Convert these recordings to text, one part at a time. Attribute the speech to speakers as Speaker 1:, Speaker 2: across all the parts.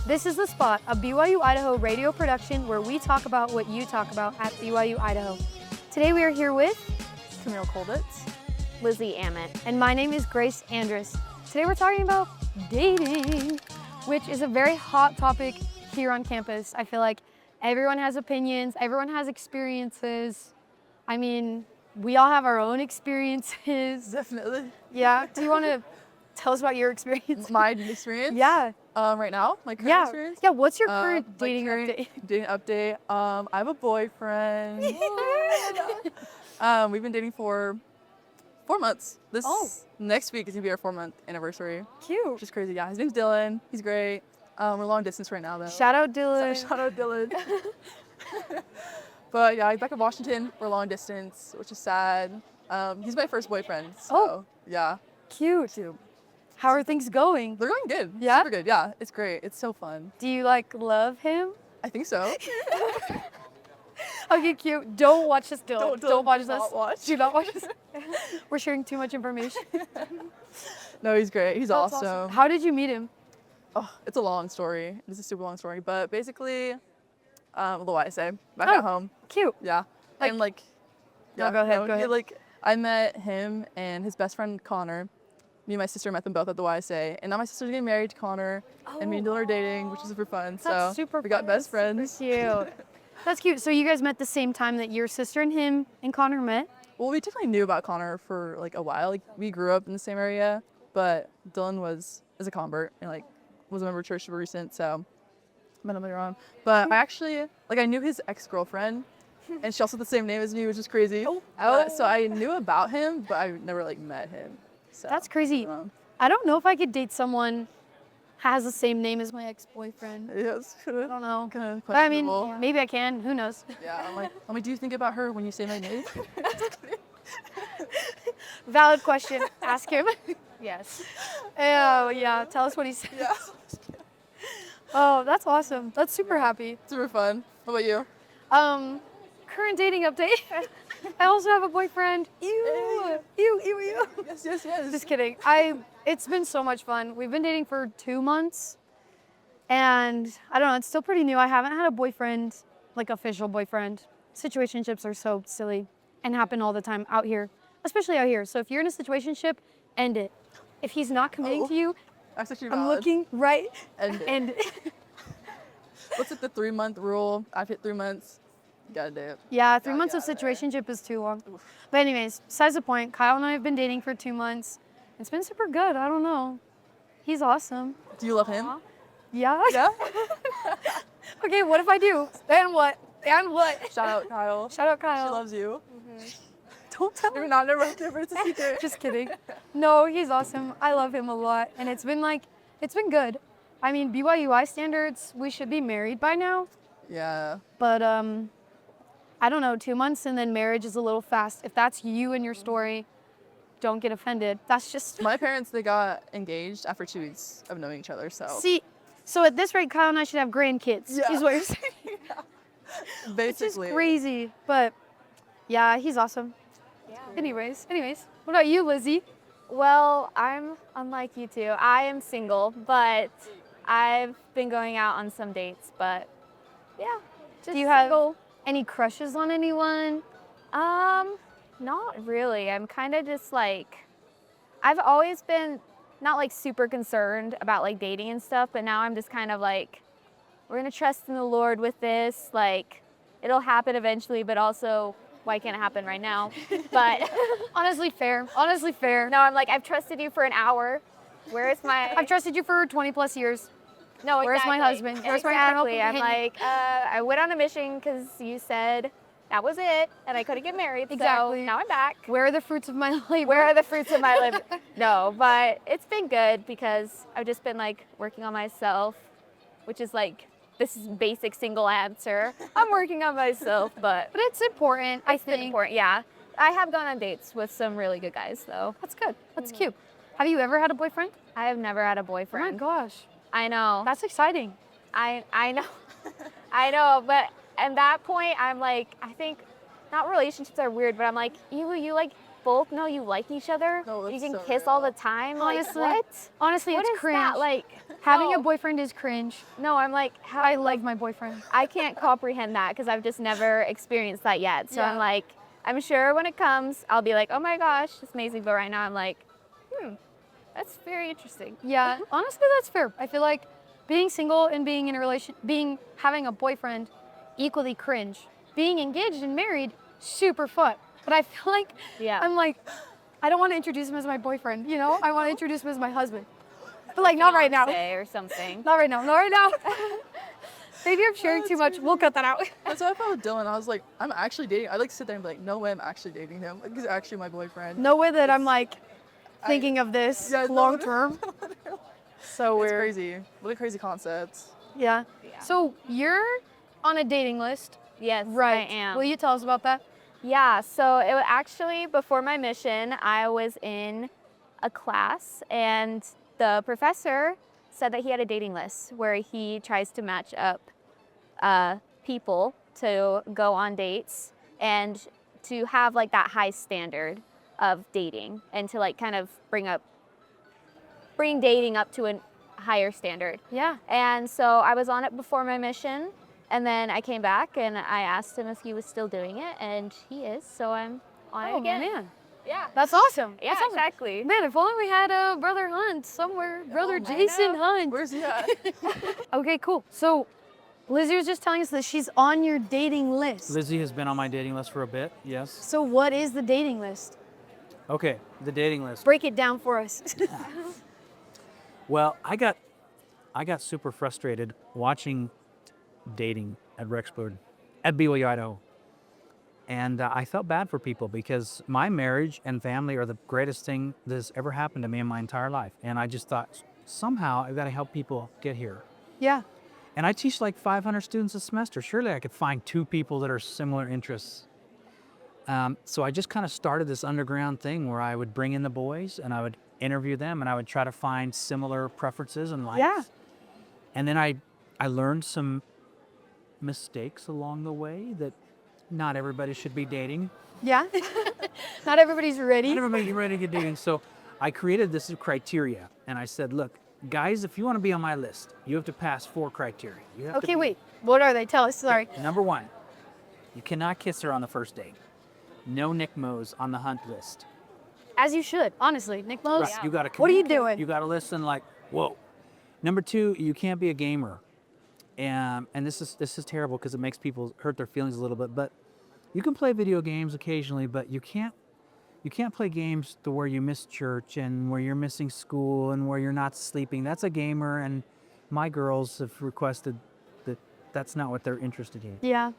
Speaker 1: This is The Spot, a BYU-Idaho radio production where we talk about what you talk about at BYU-Idaho. Today we are here with
Speaker 2: Camille Colditz.
Speaker 3: Lizzie Ammett.
Speaker 1: And my name is Grace Andrus. Today we're talking about dating, which is a very hot topic here on campus. I feel like everyone has opinions, everyone has experiences. I mean, we all have our own experiences.
Speaker 2: Definitely.
Speaker 1: Yeah, do you want to tell us about your experience?
Speaker 2: My experience?
Speaker 1: Yeah.
Speaker 2: Right now, my current experience?
Speaker 1: Yeah, what's your current dating update?
Speaker 2: Dating update. I have a boyfriend. We've been dating for 4 months. Next week is gonna be our 4-month anniversary.
Speaker 1: Cute.
Speaker 2: Which is crazy. Yeah, his name's Dylan. He's great. We're long distance right now though.
Speaker 1: Shout out Dylan.
Speaker 2: Shout out Dylan. But yeah, he's back in Washington. We're long distance, which is sad. He's my first boyfriend. So yeah.
Speaker 1: Cute. How are things going?
Speaker 2: They're going good.
Speaker 1: Yeah?
Speaker 2: Super good. Yeah, it's great. It's so fun.
Speaker 1: Do you love him?
Speaker 2: I think so.
Speaker 1: Okay, cute. Don't watch this, Dylan. Don't watch this. Do not watch this. We're sharing too much information.
Speaker 2: No, he's great. He's
Speaker 1: That's
Speaker 2: awesome.
Speaker 1: How did you meet him?
Speaker 2: Oh, it's a long story. It's a super long story. But basically, what do I say? Back at home.
Speaker 1: Cute.
Speaker 2: Yeah. And
Speaker 1: No, go ahead.
Speaker 2: I met him and his best friend Connor. Me and my sister met them both at the YSA, and now my sister's getting married to Connor, and me and Dylan are dating, which is super fun.
Speaker 1: That's super
Speaker 2: we got best friends.
Speaker 1: Super cute. That's cute. So you guys met the same time that your sister and him and Connor met?
Speaker 2: Well, we definitely knew about Connor for a while. We grew up in the same area, but Dylan is a convert and was a member of church super recent, so met him later on. But I actually I knew his ex-girlfriend, and she also had the same name as me, which is crazy. So I knew about him, but I never met him. So,
Speaker 1: that's crazy. I don't know if I could date someone has the same name as my ex-boyfriend.
Speaker 2: Yes.
Speaker 1: I don't know.
Speaker 2: Kind of
Speaker 1: But I
Speaker 2: questionable.
Speaker 1: mean, maybe I can. Who knows?
Speaker 2: Yeah, I'm like, do you think about her when you say my name?
Speaker 1: Valid question. Ask him.
Speaker 3: Yes.
Speaker 1: Oh, yeah. Tell us what he said.
Speaker 2: Yeah.
Speaker 1: Oh, that's awesome. That's super happy.
Speaker 2: Super fun. What about you?
Speaker 1: Current dating update. I also have a boyfriend. Ew. Ew.
Speaker 2: Yes.
Speaker 1: Just kidding. It's been so much fun. We've been dating for 2 months, and I don't know, it's still pretty new. I haven't had a boyfriend, official boyfriend. Situationships are so silly and happen all the time out here, especially out here. So if you're in a situationship, end it. If he's not committing to you,
Speaker 2: That's actually
Speaker 1: I'm
Speaker 2: valid.
Speaker 1: looking right.
Speaker 2: End it. What's the 3-month rule? I've hit 3 months. Gotta do it.
Speaker 1: Yeah, 3 months of situationship is too long. But anyways, besides the point, Kyle and I have been dating for 2 months. It's been super good. I don't know. He's awesome.
Speaker 2: Do you love him?
Speaker 1: Yeah?
Speaker 2: Yeah.
Speaker 1: Okay, what if I do? And what?
Speaker 2: Shout out Kyle.
Speaker 1: Shout out Kyle.
Speaker 2: She loves you.
Speaker 1: Don't tell
Speaker 2: Never, not never. It's a secret.
Speaker 1: Just kidding. No, he's awesome. I love him a lot. And it's been good. I mean, BYUI standards, we should be married by now.
Speaker 2: Yeah.
Speaker 1: But I don't know, 2 months and then marriage is a little fast. If that's you and your story, don't get offended. That's just...
Speaker 2: My parents, they got engaged after 2 weeks of knowing each other, so.
Speaker 1: See, so at this rate, Kyle and I should have grandkids, is what you're saying.
Speaker 2: Basically.
Speaker 1: It's crazy, but yeah, he's awesome.
Speaker 3: Yeah.
Speaker 1: Anyways, what about you, Lizzie?
Speaker 3: Well, I'm unlike you two. I am single, but I've been going out on some dates, but yeah, just
Speaker 1: Do you have
Speaker 3: single.
Speaker 1: any crushes on anyone?
Speaker 3: Not really. I'm kind of just I've always been not super concerned about dating and stuff, but now I'm just kind of we're gonna trust in the Lord with this. It'll happen eventually, but also why can't it happen right now? But
Speaker 1: Honestly fair.
Speaker 3: no, I'm I've trusted you for an hour. Where is my?
Speaker 1: I've trusted you for 20 plus years.
Speaker 3: No,
Speaker 1: Where's my
Speaker 3: exactly.
Speaker 1: husband? Where's my eternal
Speaker 3: Exactly. I'm
Speaker 1: companion?
Speaker 3: I went on a mission because you said that was it, and I couldn't get married.
Speaker 1: Exactly.
Speaker 3: So now I'm back.
Speaker 1: Where are the fruits of my labor?
Speaker 3: Where are the fruits of my labor? No, but it's been good because I've just been working on myself, which is this is basic single answer. I'm working on myself, but
Speaker 1: it's important, I
Speaker 3: it's been
Speaker 1: think.
Speaker 3: important. Yeah, I have gone on dates with some really good guys though.
Speaker 1: That's good. That's cute. Have you ever had a boyfriend?
Speaker 3: I have never had a
Speaker 1: Oh my
Speaker 3: boyfriend.
Speaker 1: gosh.
Speaker 3: I know.
Speaker 1: That's exciting.
Speaker 3: I know. I know, but at that point, I'm I think, not relationships are weird, but I'm you both know you like each other.
Speaker 2: No,
Speaker 3: you
Speaker 2: that's
Speaker 3: can
Speaker 2: so
Speaker 3: kiss
Speaker 2: real.
Speaker 3: all the time.
Speaker 1: Honestly,
Speaker 3: What?
Speaker 1: Honestly,
Speaker 3: What
Speaker 1: it's
Speaker 3: is
Speaker 1: cringe.
Speaker 3: that
Speaker 1: Having a
Speaker 3: No.
Speaker 1: boyfriend is cringe.
Speaker 3: No, I'm like,
Speaker 1: I love my boyfriend.
Speaker 3: I can't comprehend that because I've just never experienced that yet. So I'm
Speaker 1: Yeah.
Speaker 3: like, I'm sure when it comes, I'll be like, oh my gosh, it's amazing. But right now I'm like, that's very interesting.
Speaker 1: Yeah, honestly, that's fair. I feel like being single and being in a having a boyfriend, equally cringe. Being engaged and married, super fun. But I feel like
Speaker 3: Yeah.
Speaker 1: I'm like, I don't want to introduce him as my boyfriend. You know, I want to introduce him as my husband. But like, not right now.
Speaker 3: Fiancé or something.
Speaker 1: Not right now. Not right now. Maybe I'm sharing too much. We'll cut that out.
Speaker 2: That's how I felt with Dylan. I was like, I'm actually dating. I like sit there and be like, no way, I'm actually dating him. Like, he's actually my boyfriend.
Speaker 1: No way that I'm like thinking of this
Speaker 2: Yeah, no,
Speaker 1: long term. So
Speaker 2: It's
Speaker 1: weird.
Speaker 2: crazy. What a crazy concept.
Speaker 1: Yeah.
Speaker 3: Yeah.
Speaker 1: So you're on a dating list,
Speaker 3: Yes,
Speaker 1: right?
Speaker 3: I am.
Speaker 1: Will you tell us about that?
Speaker 3: Yeah, so it was actually before my mission, I was in a class and the professor said that he had a dating list where he tries to match up people to go on dates and to have like that high standard of dating and to like kind of bring dating up to a higher standard.
Speaker 1: Yeah.
Speaker 3: And so I was on it before my mission, and then I came back and I asked him if he was still doing it, and he is, so I'm on it again.
Speaker 1: Man,
Speaker 3: Yeah.
Speaker 1: that's awesome.
Speaker 3: Yeah,
Speaker 1: That's awesome.
Speaker 3: exactly.
Speaker 1: Man, if only we had a brother Hunt somewhere. Brother
Speaker 3: I
Speaker 1: Jason
Speaker 3: know.
Speaker 1: Hunt.
Speaker 2: Where's he at?
Speaker 1: Okay, cool. So Lizzie was just telling us that she's on your dating list.
Speaker 4: Lizzie has been on my dating list for a bit, yes.
Speaker 1: So what is the dating list?
Speaker 4: Okay, the dating list.
Speaker 1: Break it down for us.
Speaker 4: Well, I got super frustrated watching dating at Rexburg, at BYU-Idaho. And I felt bad for people because my marriage and family are the greatest thing that has ever happened to me in my entire life. And I just thought, somehow I've got to help people get here.
Speaker 1: Yeah.
Speaker 4: And I teach like 500 students a semester. Surely I could find 2 people that are similar interests. So I just kind of started this underground thing where I would bring in the boys and I would interview them and I would try to find similar preferences and likes.
Speaker 1: Yeah.
Speaker 4: And then I learned some mistakes along the way that not everybody should be dating.
Speaker 1: Yeah. Not everybody's ready.
Speaker 4: Not everybody's ready to get dating. So I created this criteria and I said, look, guys, if you want to be on my list, you have to pass 4 criteria. You have to
Speaker 1: Okay,
Speaker 4: be-
Speaker 1: wait. What are they? Tell us. Sorry.
Speaker 4: Number 1, you cannot kiss her on the first date. No Nick Mo's on the hunt list.
Speaker 1: As you should, honestly. Nick Mose.
Speaker 4: Right, you gotta
Speaker 1: What are you
Speaker 4: communicate.
Speaker 1: doing?
Speaker 4: You gotta listen like, whoa. Number 2, you can't be a gamer. And this is terrible because it makes people hurt their feelings a little bit, but you can play video games occasionally, but you can't play games to where you miss church and where you're missing school and where you're not sleeping. That's a gamer, and my girls have requested that that's not what they're interested in.
Speaker 1: Yeah.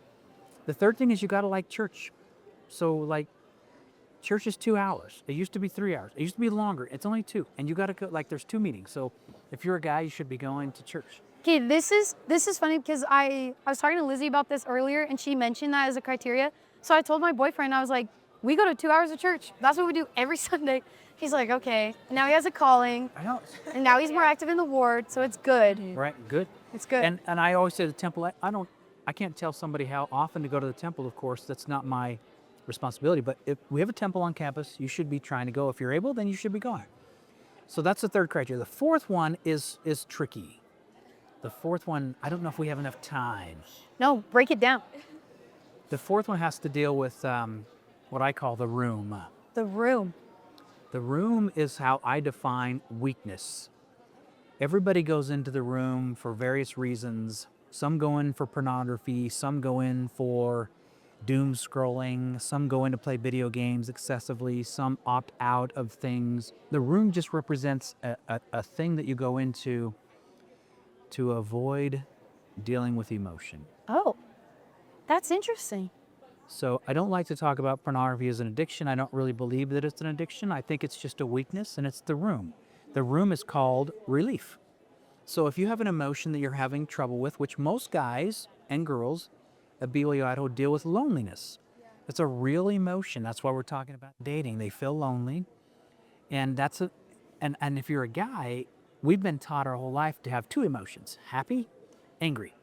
Speaker 4: The third thing is you gotta like church. So like, church is 2 hours. It used to be 3 hours. It used to be longer. It's only 2, and you gotta go. Like, there's 2 meetings. So if you're a guy, you should be going to church.
Speaker 1: Okay, this is funny because I was talking to Lizzie about this earlier and she mentioned that as a criteria. So I told my boyfriend, I was like, we go to 2 hours of church. That's what we do every Sunday. He's like, okay. And now he has a calling
Speaker 4: I know.
Speaker 1: and now he's more active in the ward, so it's good.
Speaker 4: Right. Good.
Speaker 1: It's good.
Speaker 4: And I always say the temple. I can't tell somebody how often to go to the temple. Of course, that's not my responsibility. But if we have a temple on campus, you should be trying to go. If you're able, then you should be going. So that's the third criteria. The fourth one is tricky. The fourth one, I don't know if we have enough time.
Speaker 1: No, break it down.
Speaker 4: The fourth one has to deal with what I call the room.
Speaker 1: The room.
Speaker 4: The room is how I define weakness. Everybody goes into the room for various reasons. Some go in for pornography, some go in for doom scrolling, some go in to play video games excessively, some opt out of things. The room just represents a thing that you go into to avoid dealing with emotion.
Speaker 1: Oh, that's interesting.
Speaker 4: So I don't like to talk about pornography as an addiction. I don't really believe that it's an addiction. I think it's just a weakness, and it's the room. The room is called relief. So if you have an emotion that you're having trouble with, which most guys and girls at BYU-Idaho deal with loneliness. It's a real emotion. That's why we're talking about dating. They feel lonely. And and if you're a guy, we've been taught our whole life to have 2 emotions, happy, angry.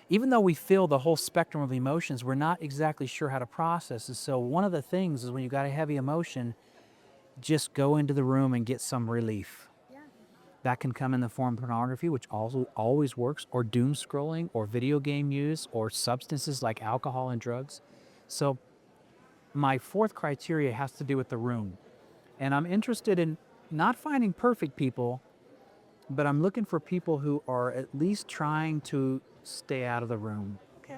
Speaker 4: Even though we feel the whole spectrum of emotions, we're not exactly sure how to process it. So one of the things is when you got a heavy emotion, just go into the room and get some relief. That can come in the form of pornography, which also always works, or doom scrolling, or video game use, or substances like alcohol and drugs. So my fourth criteria has to do with the room. And I'm interested in not finding perfect people, but I'm looking for people who are at least trying to stay out of the room.
Speaker 2: Okay.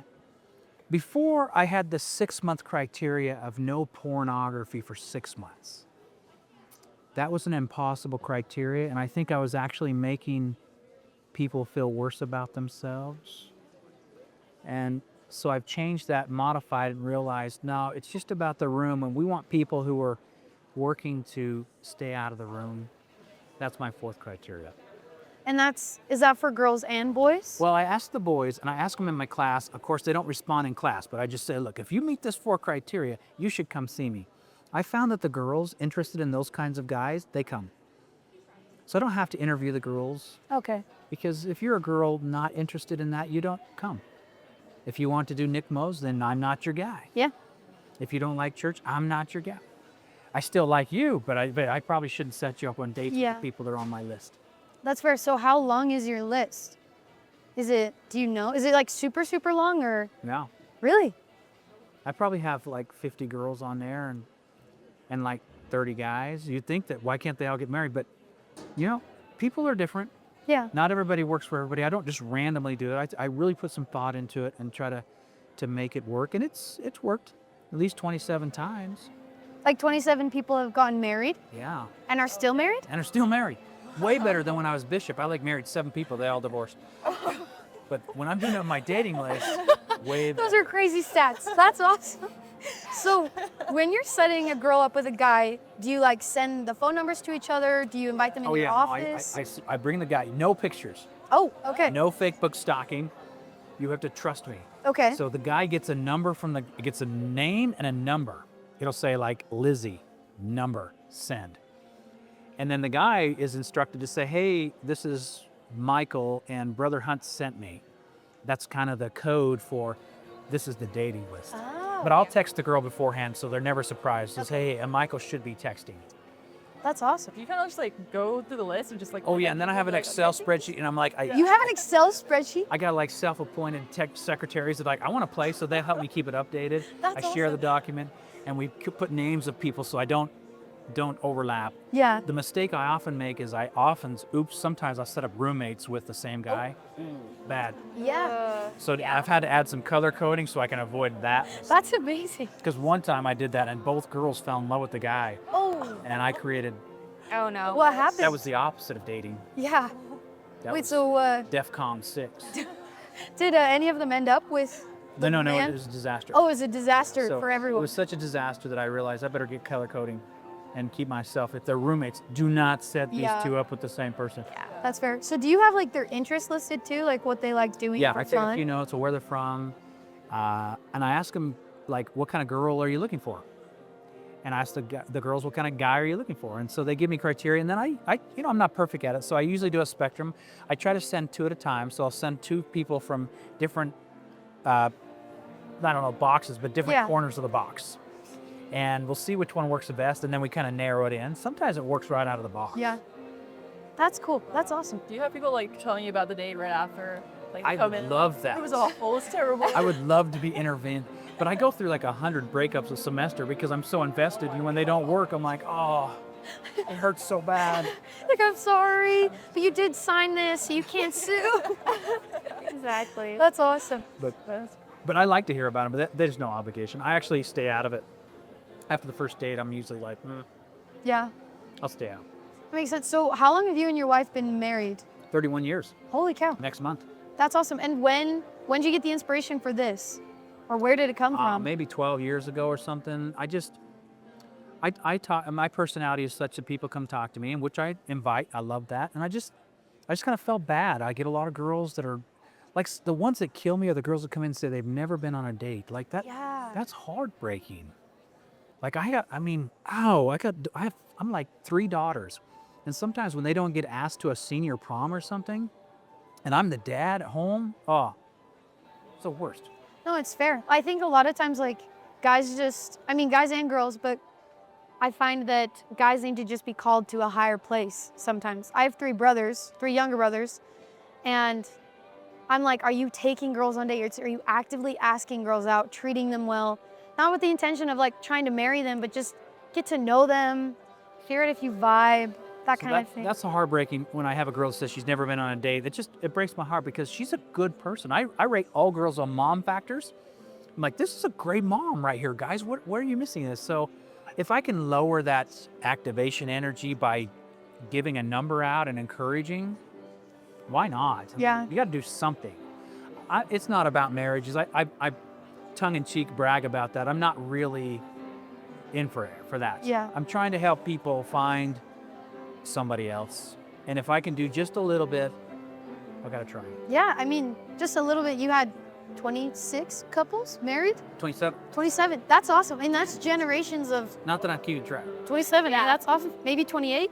Speaker 4: Before, I had the 6-month criteria of no pornography for 6 months. That was an impossible criteria, and I think I was actually making people feel worse about themselves. And so I've changed that, modified it, and realized, no, it's just about the room, and we want people who are working to stay out of the room. That's my fourth criteria.
Speaker 1: And is that for girls and boys?
Speaker 4: Well, I ask the boys, and I ask them in my class. Of course, they don't respond in class, but I just say, look, if you meet this 4 criteria, you should come see me. I found that the girls interested in those kinds of guys, they come. So I don't have to interview the girls,
Speaker 1: Okay.
Speaker 4: because if you're a girl not interested in that, you don't come. If you want to do Nick Mose, then I'm not your guy.
Speaker 1: Yeah.
Speaker 4: If you don't like church, I'm not your guy. I still like you, but I probably shouldn't set you up on dates
Speaker 1: Yeah.
Speaker 4: with the people that are on my list.
Speaker 1: That's fair. So how long is your list? Do you know? Is it like super, super long or?
Speaker 4: No.
Speaker 1: Really?
Speaker 4: I probably have like 50 girls on there and like 30 guys. You'd think that why can't they all get married? But, people are different.
Speaker 1: Yeah.
Speaker 4: Not everybody works for everybody. I don't just randomly do it. I really put some thought into it and try to make it work. And it's worked at least 27 times.
Speaker 1: Like 27 people have gotten married
Speaker 4: Yeah.
Speaker 1: and are still married?
Speaker 4: And are still married. Way better than when I was bishop. I married 7 people. They all divorced. But when I'm doing it on my dating list, way better.
Speaker 1: Those are crazy stats. That's awesome. So when you're setting a girl up with a guy, do you like send the phone numbers to each other? Do you invite them in your office?
Speaker 4: I bring the guy. No pictures.
Speaker 1: Oh, okay.
Speaker 4: No fake book stalking. You have to trust me.
Speaker 1: Okay.
Speaker 4: So the guy gets a number gets a name and a number. It'll say like Lizzie, number, send. And then the guy is instructed to say, hey, this is Michael and Brother Hunt sent me. That's kind of the code for this is the dating list.
Speaker 1: Oh,
Speaker 4: But I'll text the girl beforehand so they're never surprised. Says, hey, and Michael should be texting.
Speaker 1: that's awesome.
Speaker 2: Do you kind of just like go through the list and just like?
Speaker 4: Oh yeah, and then I have an Excel spreadsheet and I'm like,
Speaker 1: You have an Excel spreadsheet?
Speaker 4: I got like self-appointed tech secretaries that like, I want to play, so they help me keep it updated.
Speaker 1: That's
Speaker 4: I share the
Speaker 1: awesome.
Speaker 4: document and we put names of people so I don't overlap.
Speaker 1: Yeah.
Speaker 4: The mistake I often make is sometimes I'll set up roommates with the same guy. Bad.
Speaker 1: Yeah.
Speaker 4: So I've had to add some color coding so I can avoid that.
Speaker 1: That's amazing.
Speaker 4: Because one time I did that and both girls fell in love with the guy.
Speaker 1: Oh,
Speaker 4: And I created,
Speaker 3: Oh no.
Speaker 1: what happened?
Speaker 4: that was the opposite of dating.
Speaker 1: Yeah.
Speaker 4: That
Speaker 1: Wait,
Speaker 4: was
Speaker 1: so
Speaker 4: DEFCON 6.
Speaker 1: did any of them end up with the
Speaker 4: No,
Speaker 1: man?
Speaker 4: it was a disaster.
Speaker 1: Oh, it was a disaster
Speaker 4: So
Speaker 1: for
Speaker 4: It
Speaker 1: everyone.
Speaker 4: was such a disaster that I realized I better get color coding and keep myself. If they're roommates, do not set these
Speaker 1: Yeah.
Speaker 4: 2 up with the same person.
Speaker 1: That's fair. So do you have like their interests listed too? Like what they like doing
Speaker 4: Yeah,
Speaker 1: for
Speaker 4: I take a
Speaker 1: fun?
Speaker 4: few notes of where they're from, and I ask them like, what kind of girl are you looking for? And I ask the girls, what kind of guy are you looking for? And so they give me criteria, and then I'm not perfect at it, so I usually do a spectrum. I try to send 2 at a time, so I'll send 2 people from different, boxes, but different
Speaker 1: Yeah.
Speaker 4: corners of the box. And we'll see which one works the best, and then we kind of narrow it in. Sometimes it works right out of the box.
Speaker 1: Yeah. That's cool. That's awesome.
Speaker 2: Do you have people like telling you about the date right after? Like
Speaker 4: I
Speaker 2: come in?
Speaker 4: love that.
Speaker 2: It was awful. It was terrible.
Speaker 4: I would love to be intervened, but I go through like 100 breakups a semester because I'm so invested. And when they don't work, I'm like, oh, it hurts so bad.
Speaker 1: Like, I'm sorry, but you did sign this, so you can't sue.
Speaker 3: Exactly.
Speaker 1: That's awesome.
Speaker 4: But I like to hear about them, but there's no obligation. I actually stay out of it. After the first date, I'm usually like,
Speaker 1: Yeah.
Speaker 4: I'll stay out.
Speaker 1: That makes sense. So how long have you and your wife been married?
Speaker 4: 31 years
Speaker 1: Holy cow.
Speaker 4: next month.
Speaker 1: That's awesome. And when did you get the inspiration for this? Or where did it come from?
Speaker 4: Maybe 12 years ago or something. I talk. My personality is such that people come talk to me, and which I invite. I love that, and I just kind of felt bad. I get a lot of girls that are, like, the ones that kill me are the girls that come in and say they've never been on a date. Like that.
Speaker 1: Yeah.
Speaker 4: That's heartbreaking. Like I'm like 3 daughters, and sometimes when they don't get asked to a senior prom or something, and I'm the dad at home, it's the worst.
Speaker 1: No, it's fair. I think a lot of times, like, guys and girls, but I find that guys need to just be called to a higher place sometimes. I have three younger brothers, and I'm like, are you taking girls on dates? Are you actively asking girls out, treating them well? Not with the intention of like trying to marry them, but just get to know them, hear it if you vibe, that
Speaker 4: So
Speaker 1: kind of thing.
Speaker 4: That's the heartbreaking when I have a girl that says she's never been on a date. It breaks my heart because she's a good person. I rate all girls on mom factors. I'm like, this is a great mom right here, guys. Where are you missing this? So if I can lower that activation energy by giving a number out and encouraging, why not?
Speaker 1: Yeah.
Speaker 4: You got to do something. It's not about marriages. I tongue-in-cheek brag about that. I'm not really in for that.
Speaker 1: Yeah.
Speaker 4: I'm trying to help people find somebody else. And if I can do just a little bit, I got to try.
Speaker 1: Yeah, I mean, just a little bit. You had 26 couples married?
Speaker 4: 27.
Speaker 1: 27. That's awesome. And that's generations of
Speaker 4: Not that I'm keeping track.
Speaker 1: 27.
Speaker 3: Yeah.
Speaker 1: That's awesome. Maybe 28?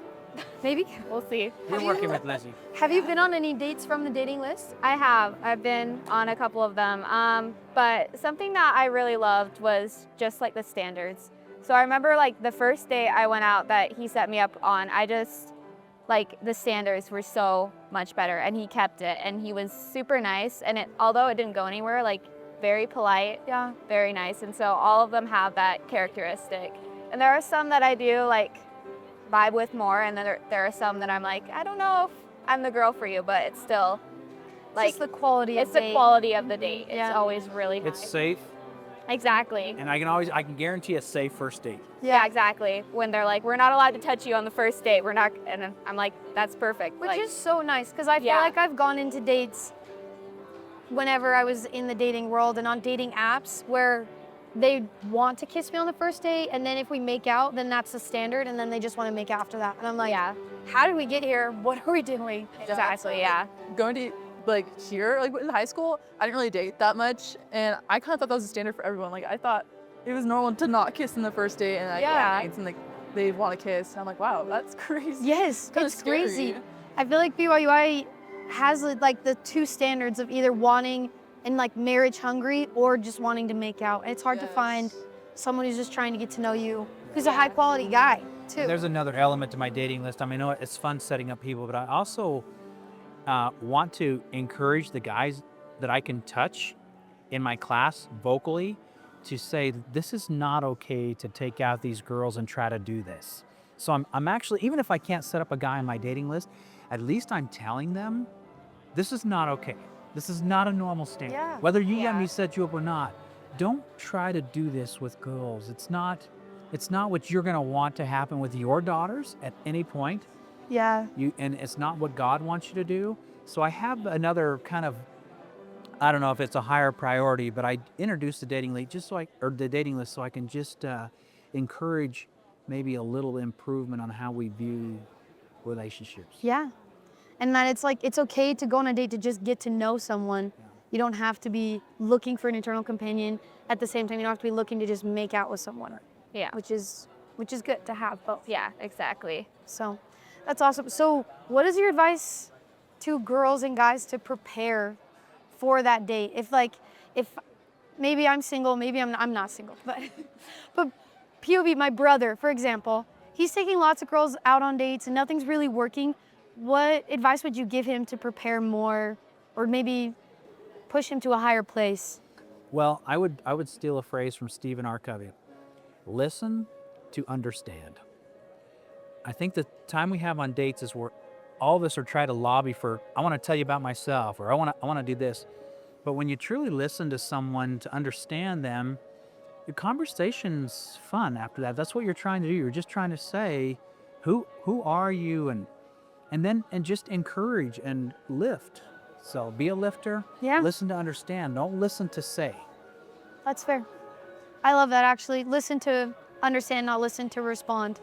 Speaker 1: Maybe.
Speaker 3: We'll see.
Speaker 4: We're working with Lizzie.
Speaker 1: Have you been on any dates from the dating list?
Speaker 3: I have. I've been on a couple of them. But something that I really loved was just like the standards. So I remember like the first date I went out that he set me up on, I just, like the standards were so much better and he kept it and he was super nice. And although it didn't go anywhere, like very polite,
Speaker 1: Yeah.
Speaker 3: very nice. And so all of them have that characteristic. And there are some that I do like vibe with more. And then there are some that I'm like, I don't know if I'm the girl for you, but it's still like,
Speaker 1: Just the quality of
Speaker 3: it's the
Speaker 1: date.
Speaker 3: quality of the date.
Speaker 1: Yeah.
Speaker 3: It's always really high.
Speaker 4: It's safe,
Speaker 3: Exactly.
Speaker 4: and I can guarantee a safe first date.
Speaker 3: Yeah, exactly. When they're like, we're not allowed to touch you on the first date. We're not, and then I'm like, that's perfect.
Speaker 1: Which
Speaker 3: Like,
Speaker 1: is so nice because I feel
Speaker 3: Yeah.
Speaker 1: like I've gone into dates whenever I was in the dating world and on dating apps where they want to kiss me on the first date, and then if we make out, then that's the standard, and then they just want to make out after that. And I'm like,
Speaker 3: yeah,
Speaker 1: how did we get here? What are we doing?
Speaker 3: exactly. Yeah.
Speaker 2: Going to like here, like in high school, I didn't really date that much, and I kind of thought that was the standard for everyone. Like I thought it was normal to not kiss in the first date, and
Speaker 1: Yeah.
Speaker 2: and like they want to kiss. And I'm like, wow, that's crazy.
Speaker 1: Yes,
Speaker 2: Kinda
Speaker 1: it's crazy.
Speaker 2: scary.
Speaker 1: I feel like BYUI has like the two standards of either wanting and like marriage hungry or just wanting to make out. And it's hard to find
Speaker 2: Yes.
Speaker 1: someone who's just trying to get to know you, who's a high quality guy too.
Speaker 4: There's another element to my dating list. I mean, I know it's fun setting up people, but I also want to encourage the guys that I can touch in my class vocally to say, this is not okay to take out these girls and try to do this. So I'm actually, even if I can't set up a guy on my dating list, at least I'm telling them, this is not okay. This is not a normal standard.
Speaker 1: Yeah.
Speaker 4: Whether you got
Speaker 3: Yeah.
Speaker 4: me set you up or not, don't try to do this with girls. It's not what you're gonna want to happen with your daughters at any point.
Speaker 1: Yeah.
Speaker 4: And it's not what God wants you to do. So I have another kind of, I don't know if it's a higher priority, but I introduced the dating list the dating list so I can just encourage maybe a little improvement on how we view relationships.
Speaker 1: Yeah. And that it's like, it's okay to go on a date to just get to know someone. You don't have to be looking for an eternal companion. At the same time, you don't have to be looking to just make out with someone,
Speaker 3: Yeah.
Speaker 1: which is good to have both.
Speaker 3: Yeah. Exactly.
Speaker 1: So that's awesome. So what is your advice to girls and guys to prepare for that date? If maybe I'm single, maybe I'm not single, but POV, my brother, for example, he's taking lots of girls out on dates and nothing's really working. What advice would you give him to prepare more or maybe push him to a higher place?
Speaker 4: Well, I would steal a phrase from Stephen R. Covey. Listen to understand. I think the time we have on dates is where all of us are trying to lobby for, I want to tell you about myself, or I want to do this. But when you truly listen to someone to understand them, your conversation's fun after that. That's what you're trying to do. You're just trying to say, who are you, and just encourage and lift. So be a lifter.
Speaker 1: Yeah.
Speaker 4: Listen to understand. Don't listen to say.
Speaker 1: That's fair. I love that actually. Listen to understand, not listen to respond,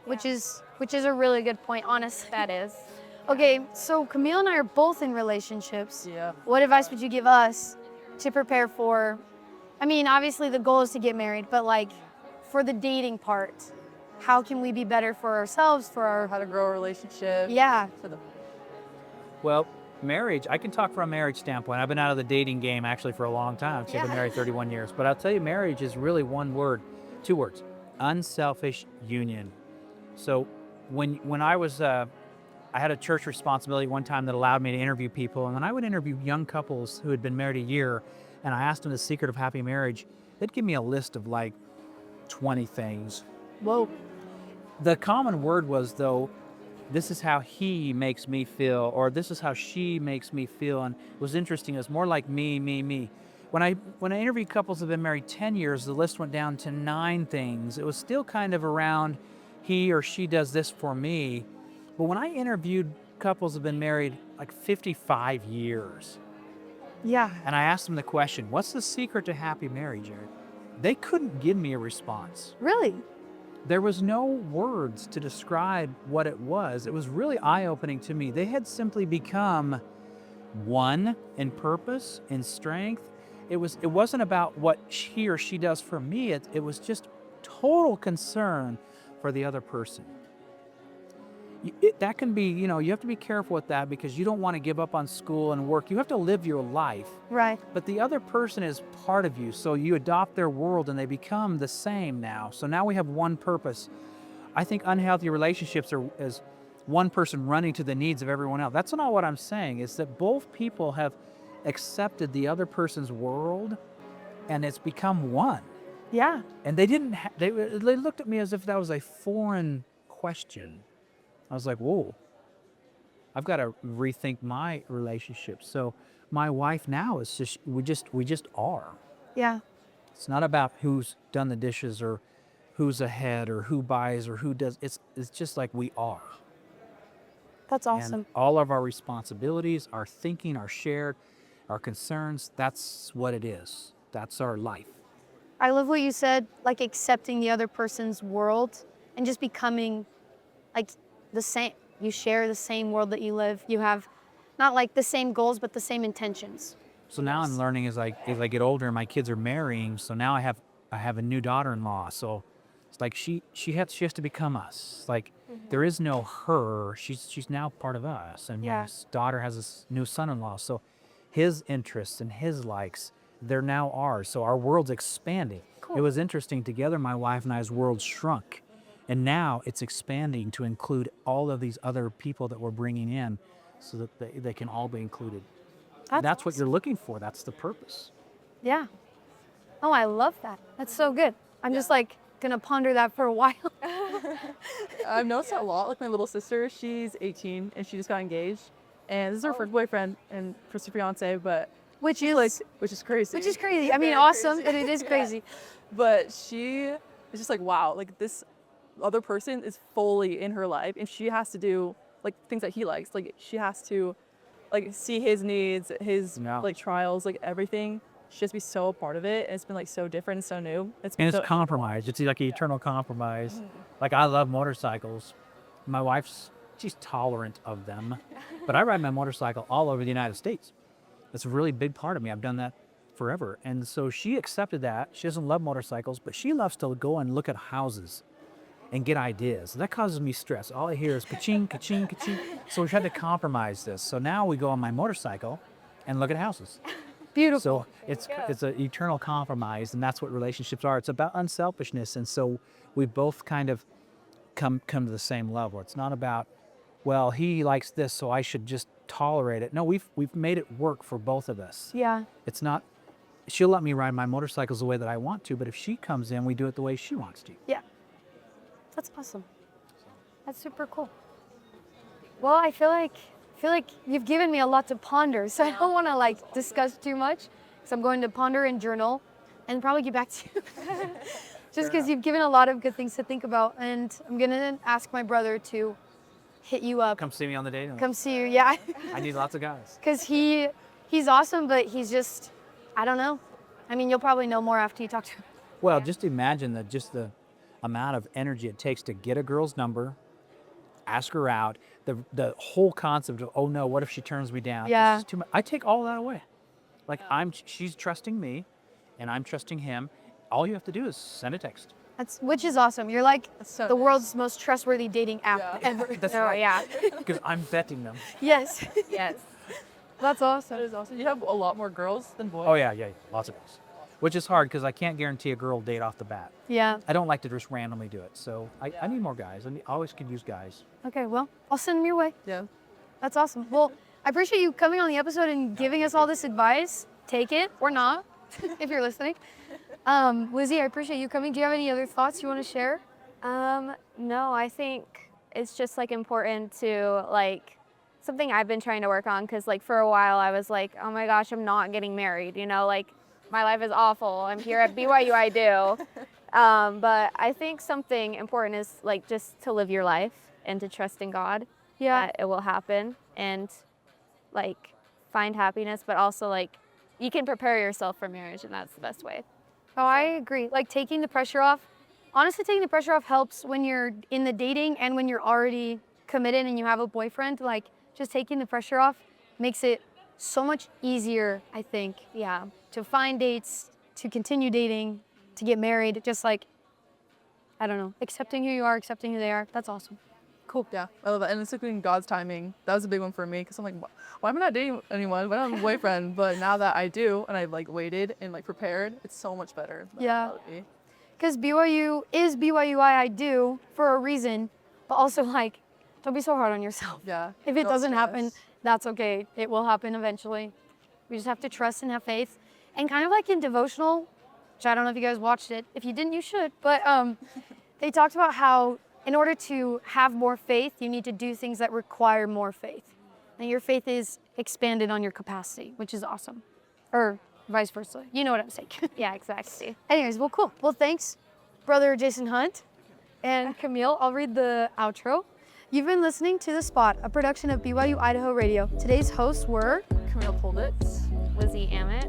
Speaker 1: which is a really good point, honestly.
Speaker 3: That is.
Speaker 1: Okay, so Camille and I are both in relationships.
Speaker 2: Yeah.
Speaker 1: What advice would you give us to prepare for? I mean, obviously the goal is to get married, but like for the dating part, how can we be better for ourselves, for our,
Speaker 2: How to grow a relationship.
Speaker 1: yeah,
Speaker 2: For the
Speaker 4: Well, marriage, I can talk from a marriage standpoint. I've been out of the dating game actually for a long time. I've been married 31 years. But I'll tell you, marriage is really one word, two words, unselfish union. So when I was I had a church responsibility one time that allowed me to interview people, and when I would interview young couples who had been married a year, and I asked them the secret of happy marriage, they'd give me a list of like 20 things.
Speaker 1: Whoa.
Speaker 4: The common word was, though, this is how he makes me feel, or this is how she makes me feel. And it was interesting. It was more like me, me, me. When I interviewed couples that have been married 10 years, the list went down to 9 things. It was still kind of around he or she does this for me. But when I interviewed couples that have been married like 55 years,
Speaker 1: Yeah.
Speaker 4: and I asked them the question, what's the secret to happy marriage, Jared? They couldn't give me a response.
Speaker 1: Really?
Speaker 4: There was no words to describe what it was. It was really eye-opening to me. They had simply become one in purpose, in strength. It wasn't about what he or she does for me. It was just total concern for the other person. That can be, you have to be careful with that because you don't want to give up on school and work. You have to live your life.
Speaker 1: Right.
Speaker 4: But the other person is part of you, so you adopt their world and they become the same now. So now we have one purpose. I think unhealthy relationships are as one person running to the needs of everyone else. That's not what I'm saying. It's that both people have accepted the other person's world and it's become one.
Speaker 1: Yeah.
Speaker 4: And they didn't. They looked at me as if that was a foreign question. I was like, whoa. I've got to rethink my relationship. So my wife now is just we just are.
Speaker 1: Yeah.
Speaker 4: It's not about who's done the dishes or who's ahead or who buys or who does. It's just like we are.
Speaker 1: That's awesome.
Speaker 4: And all of our responsibilities, our thinking, our shared, our concerns, that's what it is. That's our life.
Speaker 1: I love what you said, like accepting the other person's world and just becoming like the same. You share the same world that you live. You have not like the same goals, but the same intentions.
Speaker 4: So now I'm learning as I get older and my kids are marrying. So now I have a new daughter-in-law. So it's like she has to become us. Like there is no her. She's now part of us. And
Speaker 1: Yeah.
Speaker 4: my daughter has this new son-in-law. So his interests and his likes, they're now ours. So our world's expanding.
Speaker 1: Cool.
Speaker 4: It was interesting. Together, my wife and I's world shrunk. And now it's expanding to include all of these other people that we're bringing in so that they can all be included. That's what you're looking for. That's the purpose.
Speaker 1: Yeah. Oh, I love that. That's so good. I'm just like gonna ponder that for a while.
Speaker 2: I've noticed that a lot. Like my little sister, she's 18 and she just got engaged. And this is her first boyfriend and first fiance, but
Speaker 1: Which is
Speaker 2: which is crazy.
Speaker 1: Which is crazy. I mean,
Speaker 2: Very
Speaker 1: awesome,
Speaker 2: crazy.
Speaker 1: but it is crazy.
Speaker 2: But she is just like, wow, like this other person is fully in her life and she has to do like things that he likes. Like she has to like see his needs, his like trials, like everything. She has to be so a part of it. And it's been like so different and so new.
Speaker 4: And it's compromise. It's like an eternal compromise. Like I love motorcycles. My wife's, she's tolerant of them. But I ride my motorcycle all over the United States. That's a really big part of me. I've done that forever. And so she accepted that. She doesn't love motorcycles, but she loves to go and look at houses and get ideas. That causes me stress. All I hear is ka-ching, ka-ching, ka-ching. So we've had to compromise this. So now we go on my motorcycle and look at houses.
Speaker 1: Beautiful.
Speaker 4: So it's an eternal compromise, and that's what relationships are. It's about unselfishness, and so we both kind of come to the same level. It's not about, well, he likes this, so I should just tolerate it. No, we've made it work for both of us.
Speaker 1: Yeah.
Speaker 4: It's not. She'll let me ride my motorcycles the way that I want to, but if she comes in, we do it the way she wants to.
Speaker 1: Yeah. That's awesome. That's super cool. Well, I feel like you've given me a lot to ponder, so I don't want to like discuss too much because I'm going to ponder and journal and probably get back to you. Just because you've given a lot of good things to think about, and I'm gonna ask my brother to hit you up.
Speaker 4: Come see me on the date.
Speaker 1: Come see you, yeah.
Speaker 4: I need lots of guys.
Speaker 1: Because he's awesome, but he's just, I don't know. I mean, you'll probably know more after you talk to him.
Speaker 4: Well, just imagine that just the amount of energy it takes to get a girl's number, ask her out, the whole concept of, oh no, what if she turns me down?
Speaker 1: Yeah.
Speaker 4: It's just too much. I take all that away. Like she's trusting me and I'm trusting him. All you have to do is send a text.
Speaker 1: Which is awesome. You're like
Speaker 2: so
Speaker 1: the world's most trustworthy dating app ever.
Speaker 4: That's
Speaker 3: Oh,
Speaker 4: right.
Speaker 3: yeah.
Speaker 4: Because I'm vetting them.
Speaker 1: Yes.
Speaker 3: Yes.
Speaker 1: That's awesome.
Speaker 2: That is awesome. You have a lot more girls than boys.
Speaker 4: Oh yeah, lots of guys. which is hard because I can't guarantee a girl will date off the bat.
Speaker 1: Yeah.
Speaker 4: I don't like to just randomly do it. So I need more guys. I always could use guys.
Speaker 1: Okay, well, I'll send them your way.
Speaker 2: Yeah.
Speaker 1: That's awesome. Well, I appreciate you coming on the episode and giving us all this advice. Take it or not, if you're listening. Lizzie, I appreciate you coming. Do you have any other thoughts you want to share?
Speaker 3: No, I think it's just like important to like something I've been trying to work on because like for a while I was like, oh my gosh, I'm not getting married. You know, like my life is awful. I'm here at BYU-Idaho. But I think something important is like just to live your life and to trust in God.
Speaker 1: Yeah.
Speaker 3: That it will happen and like find happiness, but also like you can prepare yourself for marriage and that's the best way.
Speaker 1: Oh, I agree. Like taking the pressure off. Honestly, taking the pressure off helps when you're in the dating and when you're already committed and you have a boyfriend. Like just taking the pressure off makes it so much easier, I think.
Speaker 3: Yeah.
Speaker 1: To find dates, to continue dating, to get married. Just like, I don't know, accepting who you are, accepting who they are. That's awesome. Cool.
Speaker 2: Yeah, I love that. And it's like in God's timing. That was a big one for me because I'm like, why am I not dating anyone? Why don't I have a boyfriend? But now that I do and I've like waited and like prepared, it's so much better. than
Speaker 1: Yeah.
Speaker 2: it would be.
Speaker 1: Because BYU is BYUI, I do for a reason, but also like, don't be so hard on yourself.
Speaker 2: Yeah.
Speaker 1: If it
Speaker 2: don't
Speaker 1: doesn't happen,
Speaker 2: stress.
Speaker 1: that's okay. It will happen eventually. We just have to trust and have faith. And kind of like in devotional, which I don't know if you guys watched it. If you didn't, you should. But they talked about how in order to have more faith, you need to do things that require more faith. And your faith is expanded on your capacity, which is awesome. Or vice versa. You know what I'm saying.
Speaker 3: Yeah, exactly.
Speaker 1: Anyways, well, cool. Well, thanks, brother Jason Hunt and Camille. I'll read the outro. You've been listening to The Spot, a production of BYU-Idaho Radio. Today's hosts were
Speaker 2: Camille pulled it.
Speaker 3: Lizzie Ammett.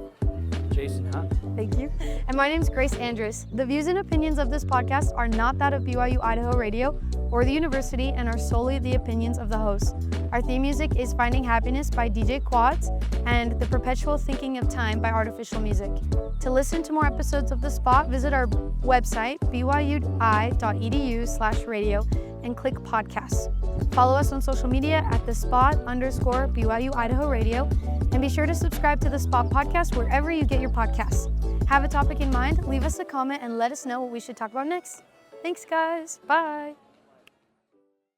Speaker 4: Jason Hunt.
Speaker 1: Thank you. And my name's Grace Andrus. The views and opinions of this podcast are not that of BYU-Idaho Radio or the university and are solely the opinions of the hosts. Our theme music is Finding Happiness by DJ Quads and The Perpetual Thinking of Time by Artificial Music. To listen to more episodes of The Spot, visit our website, byui.edu/radio, and click podcasts. Follow us on social media at @thespot_BYU-Idaho Radio, and be sure to subscribe to The Spot podcast wherever you get your podcasts. Have a topic in mind? Leave us a comment and let us know what we should talk about next. Thanks, guys. Bye.